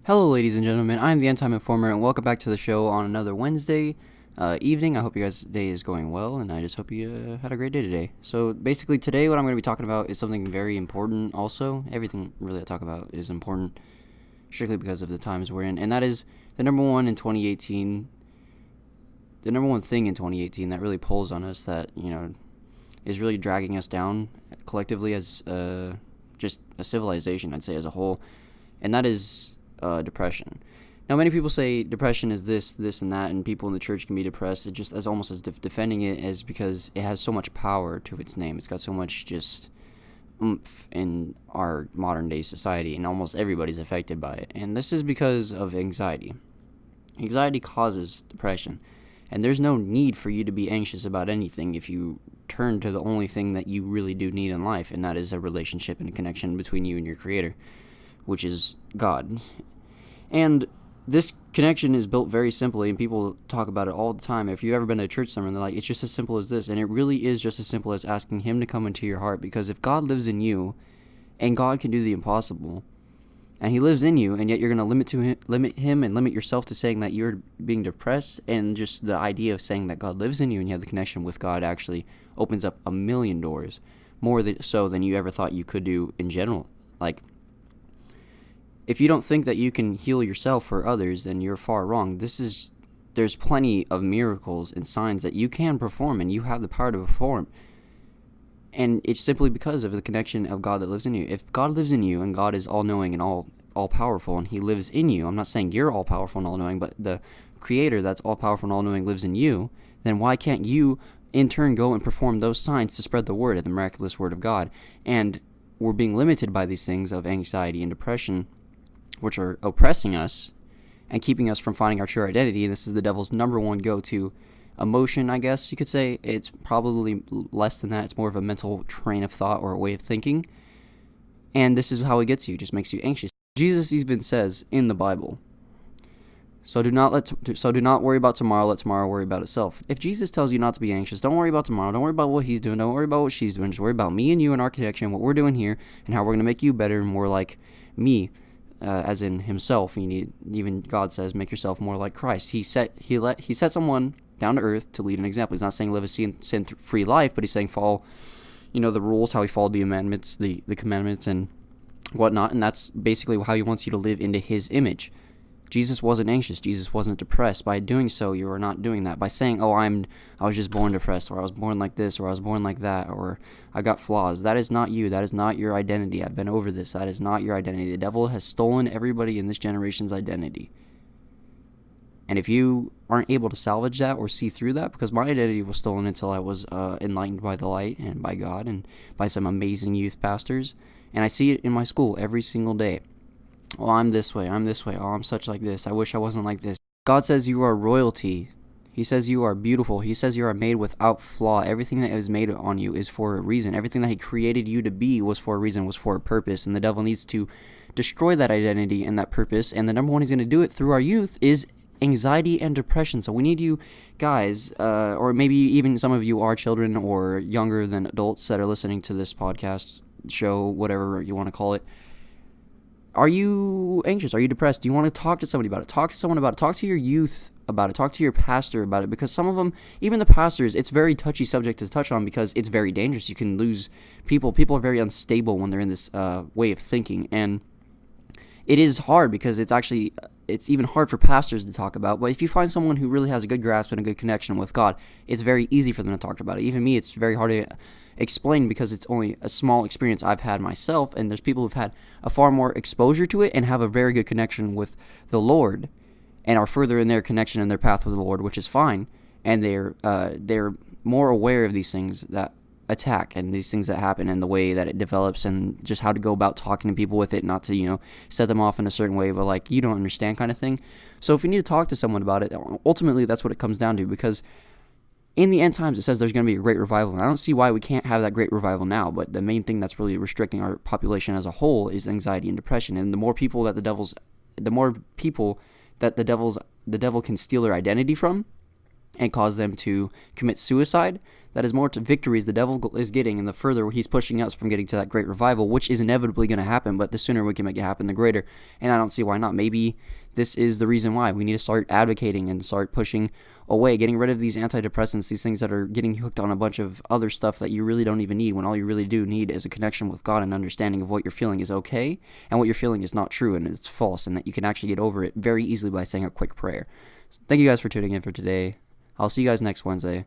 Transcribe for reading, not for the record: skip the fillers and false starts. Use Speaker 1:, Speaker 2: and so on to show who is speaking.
Speaker 1: Hello, ladies and gentlemen. I'm the Entimes Informer, and welcome back to the show on another Wednesday evening. I hope you guys' day is going well, and I just hope you had a great day today. So, basically, today what I'm going to be talking about is something very important also. Everything really I talk about is important, strictly because of the times we're in, and that is the number one in 2018, the number one thing in 2018 that really pulls on us, that, is really dragging us down collectively as just a civilization, I'd say, as a whole, and that is depression. Now, many people say depression is this, and that, and people in the church can be depressed. It just as almost as defending it as because it has so much power to its name. It's got so much just oomph in our modern day society, and almost everybody's affected by it. And this is because of anxiety. Anxiety causes depression, and there's no need for you to be anxious about anything if you turn to the only thing that you really do need in life, and that is a relationship and a connection between you and your Creator, which is God. And this connection is built very simply, and people talk about it all the time. If you've ever been to a church somewhere, they're like, it's just as simple as this. And it really is just as simple as asking Him to come into your heart, because if God lives in you, and God can do the impossible, and He lives in you, and yet you're going to limit Him and limit yourself to saying that you're being depressed, and just the idea of saying that God lives in you and you have the connection with God actually opens up a million doors, more so than you ever thought you could do in general. Like, if you don't think that you can heal yourself or others, then you're far wrong. There's plenty of miracles and signs that you can perform, and you have the power to perform. And it's simply because of the connection of God that lives in you. If God lives in you, and God is all-knowing and all-powerful, and He lives in you, I'm not saying you're all-powerful and all-knowing, but the Creator that's all-powerful and all-knowing lives in you, then why can't you, in turn, go and perform those signs to spread the word, the miraculous word of God? And we're being limited by these things of anxiety and depression, which are oppressing us and keeping us from finding our true identity. And this is the devil's number one go-to emotion, I guess you could say. It's probably less than that. It's more of a mental train of thought or a way of thinking. And this is how it gets you. It just makes you anxious. Jesus even says in the Bible, so do not worry about tomorrow, let tomorrow worry about itself. If Jesus tells you not to be anxious, don't worry about tomorrow, don't worry about what He's doing, don't worry about what she's doing, just worry about me and you and our connection, what we're doing here, and how we're going to make you better and more like me. As in Himself. Even God says, make yourself more like Christ. He set someone down to earth to lead an example. He's not saying live a sin-free life, but He's saying follow, the rules, how He followed the commandments, the commandments and whatnot, and that's basically how He wants you to live into His image. Jesus wasn't anxious. Jesus wasn't depressed. By doing so, you are not doing that. By saying, I was just born depressed, or I was born like this, or I was born like that, or I got flaws. That is not you. That is not your identity. I've been over this. That is not your identity. The devil has stolen everybody in this generation's identity. And if you aren't able to salvage that or see through that, because my identity was stolen until I was enlightened by the light and by God and by some amazing youth pastors, and I see it in my school every single day. Oh, I'm this way. Oh, I'm such like this. I wish I wasn't like this. God says you are royalty. He says you are beautiful. He says you are made without flaw. Everything that is made on you is for a reason. Everything that He created you to be was for a reason, was for a purpose. And the devil needs to destroy that identity and that purpose. And the number one he's going to do it through our youth is anxiety and depression. So we need you guys, or maybe even some of you are children or younger than adults that are listening to this podcast show, whatever you want to call it. Are you anxious? Are you depressed? Do you want to talk to somebody about it? Talk to someone about it. Talk to your youth about it. Talk to your pastor about it, because some of them, even the pastors, it's a very touchy subject to touch on because it's very dangerous. You can lose people. People are very unstable when they're in this way of thinking, and it is hard because it's even hard for pastors to talk about. But if you find someone who really has a good grasp and a good connection with God, it's very easy for them to talk about it. Even me, it's very hard to explain because it's only a small experience I've had myself, and there's people who've had a far more exposure to it and have a very good connection with the Lord and are further in their connection and their path with the Lord, which is fine, and they're more aware of these things that attack and these things that happen and the way that it develops and just how to go about talking to people with it, not to set them off in a certain way, but like, you don't understand kind of thing. So if you need to talk to someone about it, ultimately that's what it comes down to, because in the end times, it says there's going to be a great revival, and I don't see why we can't have that great revival now, but the main thing that's really restricting our population as a whole is anxiety and depression, and the more people that the devil can steal their identity from, and cause them to commit suicide, that is more to victories the devil is getting, and the further he's pushing us from getting to that great revival, which is inevitably going to happen, but the sooner we can make it happen, the greater. And I don't see why not. Maybe this is the reason why we need to start advocating and start pushing away, getting rid of these antidepressants, these things that are getting you hooked on a bunch of other stuff that you really don't even need, when all you really do need is a connection with God and understanding of what you're feeling is okay and what you're feeling is not true and it's false, and that you can actually get over it very easily by saying a quick prayer. So thank you guys for tuning in for today. I'll see you guys next Wednesday.